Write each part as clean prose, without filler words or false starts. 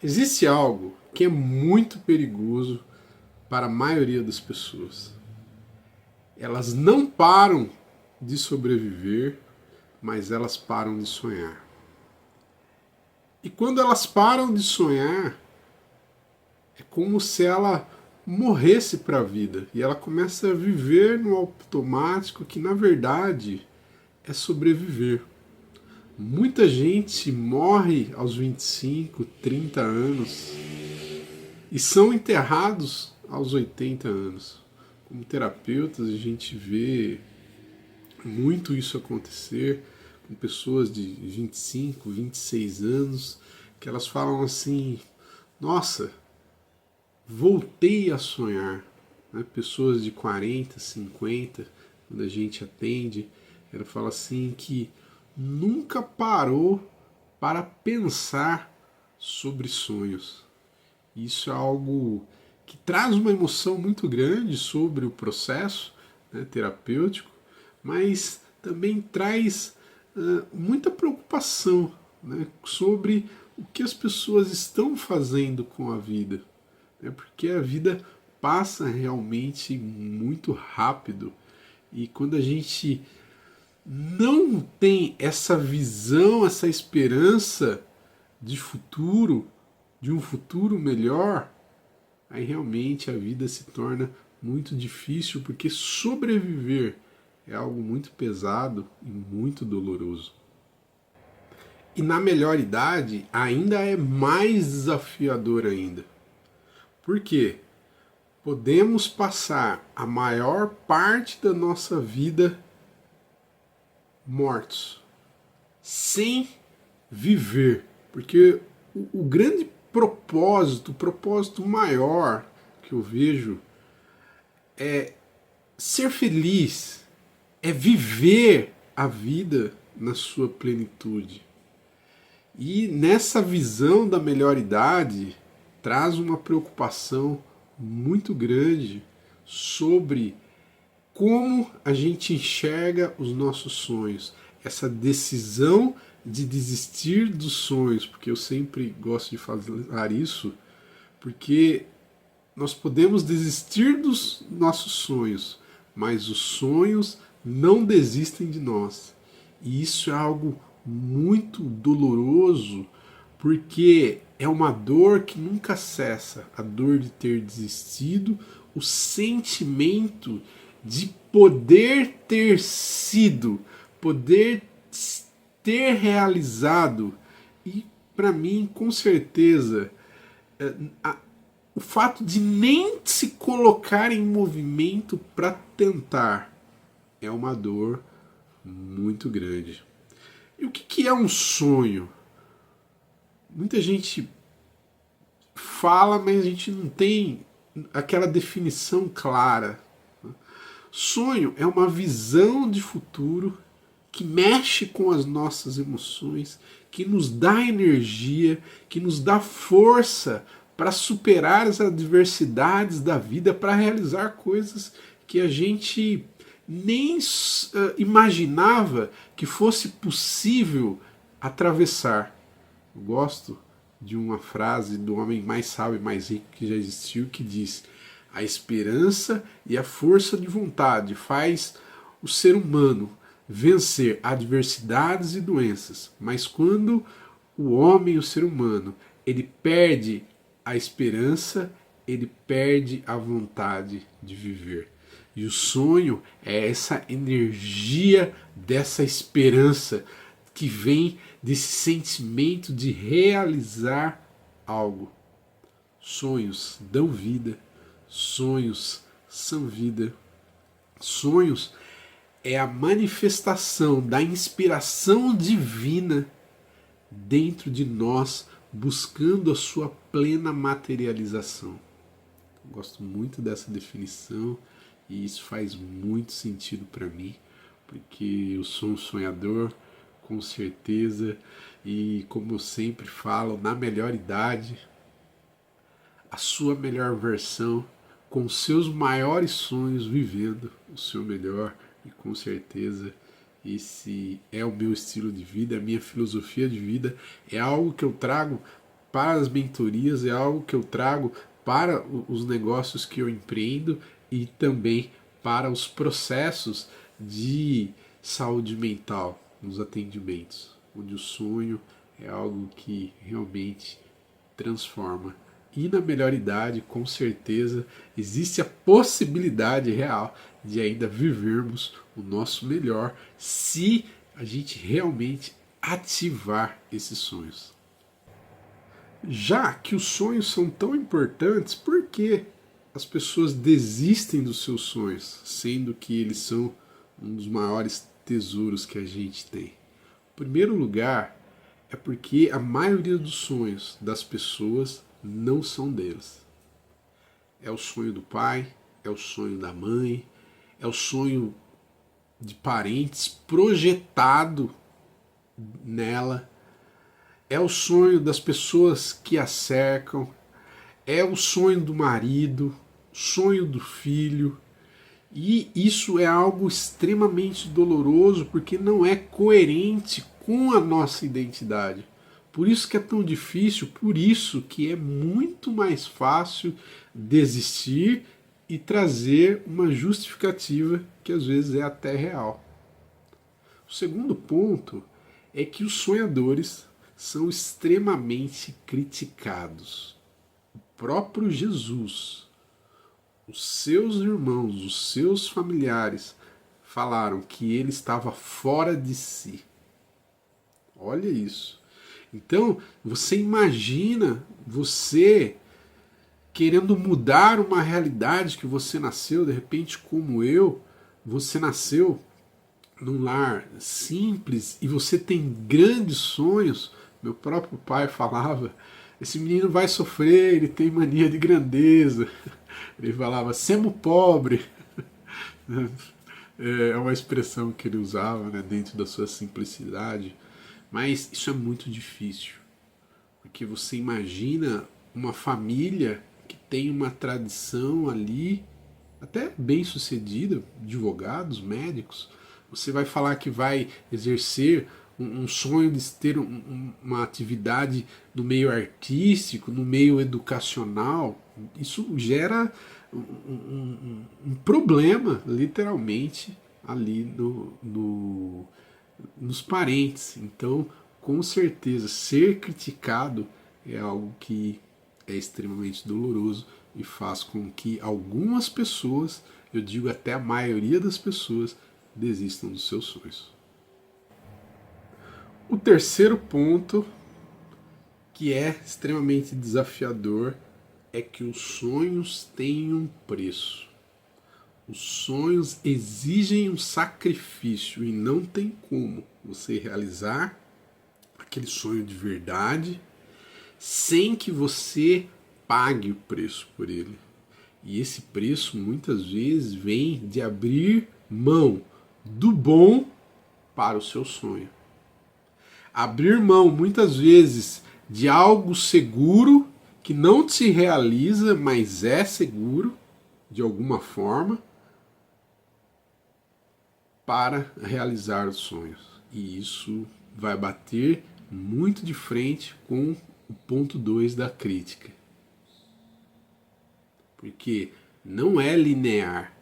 Existe algo que é muito perigoso para a maioria das pessoas. Elas não param de sobreviver, mas elas param de sonhar. E quando elas param de sonhar, é como se ela morresse para a vida e ela começa a viver no automático que na verdade é sobreviver. Muita gente morre aos 25, 30 anos e são enterrados aos 80 anos. Como terapeutas, a gente vê muito isso acontecer com pessoas de 25, 26 anos, que elas falam assim: nossa, voltei a sonhar. Né? Pessoas de 40, 50, quando a gente atende, ela fala assim que nunca parou para pensar sobre sonhos. Isso é algo que traz uma emoção muito grande sobre o processo, né, terapêutico, mas também traz muita preocupação, né, sobre o que as pessoas estão fazendo com a vida, né, porque a vida passa realmente muito rápido e quando a gente não tem essa visão, essa esperança de futuro, de um futuro melhor, aí realmente a vida se torna muito difícil, porque sobreviver é algo muito pesado e muito doloroso. E na melhor idade ainda é mais desafiador ainda. Por quê? Podemos passar a maior parte da nossa vida mortos, sem viver, porque o grande propósito, o propósito maior que eu vejo é ser feliz, é viver a vida na sua plenitude. E nessa visão da melhor idade traz uma preocupação muito grande sobre como a gente enxerga os nossos sonhos, essa decisão de desistir dos sonhos, porque eu sempre gosto de falar isso, porque nós podemos desistir dos nossos sonhos, mas os sonhos não desistem de nós. E isso é algo muito doloroso, porque é uma dor que nunca cessa, a dor de ter desistido, o sentimento de poder ter sido, poder ter realizado. E para mim, com certeza, o fato de nem se colocar em movimento para tentar é uma dor muito grande. E o que é um sonho? Muita gente fala, mas a gente não tem aquela definição clara. Sonho é uma visão de futuro que mexe com as nossas emoções, que nos dá energia, que nos dá força para superar as adversidades da vida, para realizar coisas que a gente nem imaginava que fosse possível atravessar. Eu gosto de uma frase do homem mais sábio e mais rico que já existiu, que diz: a esperança e a força de vontade faz o ser humano vencer adversidades e doenças, mas quando o homem, o ser humano, ele perde a esperança, ele perde a vontade de viver. E o sonho é essa energia dessa esperança que vem desse sentimento de realizar algo. Sonhos dão vida, sonhos são vida. Sonhos é a manifestação da inspiração divina dentro de nós, buscando a sua plena materialização. Eu gosto muito dessa definição e isso faz muito sentido para mim, porque eu sou um sonhador, com certeza, e como eu sempre falo, na melhor idade, a sua melhor versão, com seus maiores sonhos, vivendo o seu melhor, e com certeza esse é o meu estilo de vida, a minha filosofia de vida, é algo que eu trago para as mentorias, é algo que eu trago para os negócios que eu empreendo e também para os processos de saúde mental nos atendimentos, onde o sonho é algo que realmente transforma. E na melhor idade, com certeza, existe a possibilidade real de ainda vivermos o nosso melhor se a gente realmente ativar esses sonhos. Já que os sonhos são tão importantes, por que as pessoas desistem dos seus sonhos, sendo que eles são um dos maiores tesouros que a gente tem? Em primeiro lugar, é porque a maioria dos sonhos das pessoas não são deles. É o sonho do pai, é o sonho da mãe, é o sonho de parentes projetado nela, é o sonho das pessoas que a cercam, é o sonho do marido, sonho do filho. E isso é algo extremamente doloroso porque não é coerente com a nossa identidade. Por isso que é tão difícil, por isso que é muito mais fácil desistir e trazer uma justificativa que às vezes é até real. O segundo ponto é que os sonhadores são extremamente criticados. O próprio Jesus, os seus irmãos, os seus familiares falaram que ele estava fora de si. Olha isso. Então, você imagina você querendo mudar uma realidade que você nasceu, de repente, como eu, você nasceu num lar simples e você tem grandes sonhos. Meu próprio pai falava: esse menino vai sofrer, ele tem mania de grandeza. Ele falava: semo pobre. É uma expressão que ele usava, né, dentro da sua simplicidade. Mas isso é muito difícil, porque você imagina uma família que tem uma tradição ali, até bem sucedida, advogados, médicos. Você vai falar que vai exercer um sonho de ter uma atividade no meio artístico, no meio educacional. Isso gera um problema, literalmente, ali nos parentes. Então, com certeza, ser criticado é algo que é extremamente doloroso e faz com que algumas pessoas, eu digo até a maioria das pessoas, desistam dos seus sonhos. O terceiro ponto, que é extremamente desafiador, é que os sonhos têm um preço. Os sonhos exigem um sacrifício e não tem como você realizar aquele sonho de verdade sem que você pague o preço por ele. E esse preço muitas vezes vem de abrir mão do bom para o seu sonho. Abrir mão muitas vezes de algo seguro que não te realiza, mas é seguro de alguma forma, para realizar os sonhos. E isso vai bater muito de frente com o ponto 2 da crítica. Porque não é linear.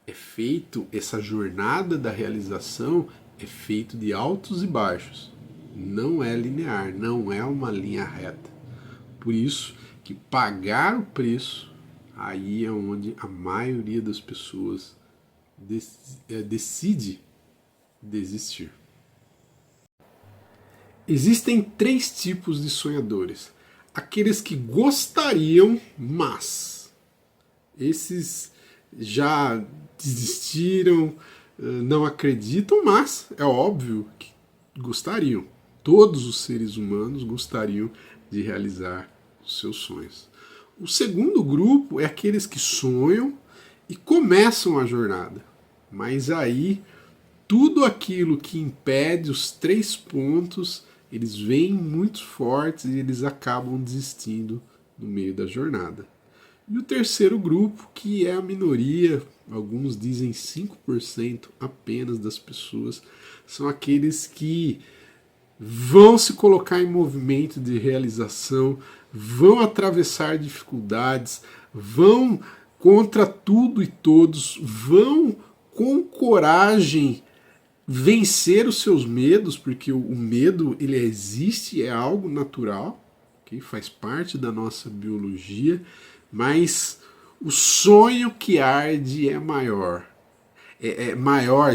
É feito, essa jornada da realização é feito de altos e baixos. Não é linear, não é uma linha reta. Por isso que pagar o preço, aí é onde a maioria das pessoas decide desistir. Existem 3 tipos de sonhadores. Aqueles que gostariam, mas esses já desistiram, não acreditam, mas é óbvio que gostariam. Todos os seres humanos gostariam de realizar os seus sonhos. O segundo grupo é aqueles que sonham e começam a jornada, mas aí tudo aquilo que impede os 3 pontos, eles vêm muito fortes e eles acabam desistindo no meio da jornada. E o terceiro grupo, que é a minoria, alguns dizem 5% apenas das pessoas, são aqueles que vão se colocar em movimento de realização, vão atravessar dificuldades, vão contra tudo e todos, vão com coragem vencer os seus medos, porque o medo ele existe, é algo natural, okay? Faz parte da nossa biologia, mas o sonho que arde é maior. É maior,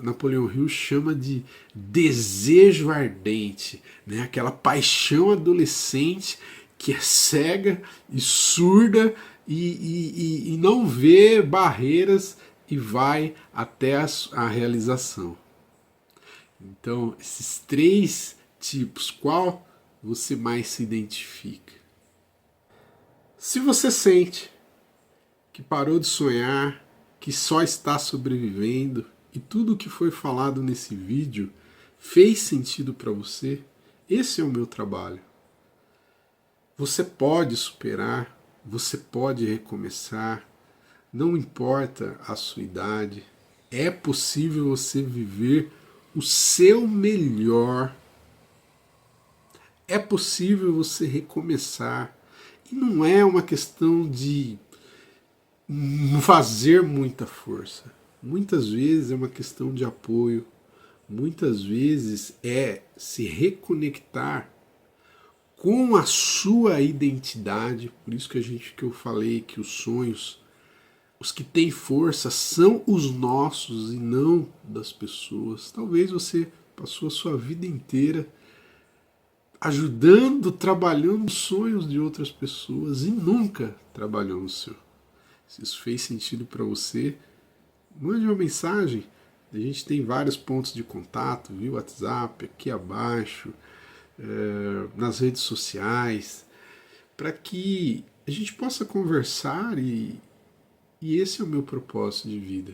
Napoleão Hill chama de desejo ardente, né? Aquela paixão adolescente que é cega e surda e não vê barreiras e vai até a realização. Então, esses três tipos, qual você mais se identifica? Se você sente que parou de sonhar, que só está sobrevivendo e tudo o que foi falado nesse vídeo fez sentido para você, esse é o meu trabalho. Você pode superar, você pode recomeçar, não importa a sua idade, é possível você viver o seu melhor. É possível você recomeçar. E não é uma questão de fazer muita força. Muitas vezes é uma questão de apoio. Muitas vezes é se reconectar com a sua identidade. Por isso que eu falei que os sonhos, os que têm força, são os nossos e não das pessoas. Talvez você passou a sua vida inteira ajudando, trabalhando os sonhos de outras pessoas e nunca trabalhou no seu. Se isso fez sentido para você, mande uma mensagem. A gente tem vários pontos de contato, via WhatsApp, aqui abaixo, nas redes sociais, para que a gente possa conversar e esse é o meu propósito de vida.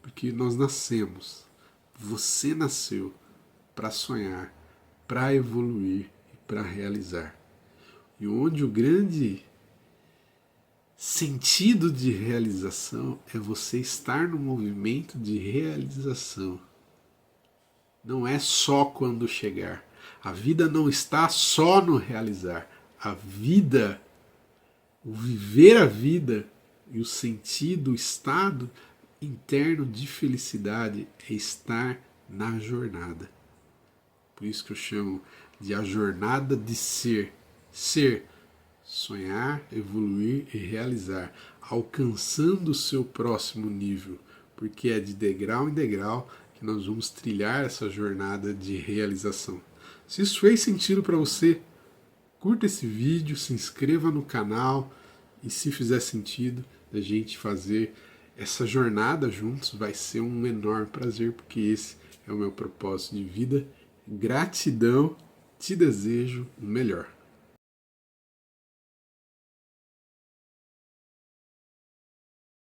Porque nós nascemos, você nasceu para sonhar, para evoluir e para realizar. E onde o grande sentido de realização é você estar no movimento de realização. Não é só quando chegar. A vida não está só no realizar. A vida, o viver a vida e o sentido, o estado interno de felicidade é estar na jornada. Por isso que eu chamo de a jornada de ser. Ser, sonhar, evoluir e realizar, alcançando o seu próximo nível, porque é de degrau em degrau que nós vamos trilhar essa jornada de realização. Se isso fez sentido para você, curta esse vídeo, se inscreva no canal e se fizer sentido a gente fazer essa jornada juntos, vai ser um enorme prazer, porque esse é o meu propósito de vida. Gratidão, te desejo o melhor.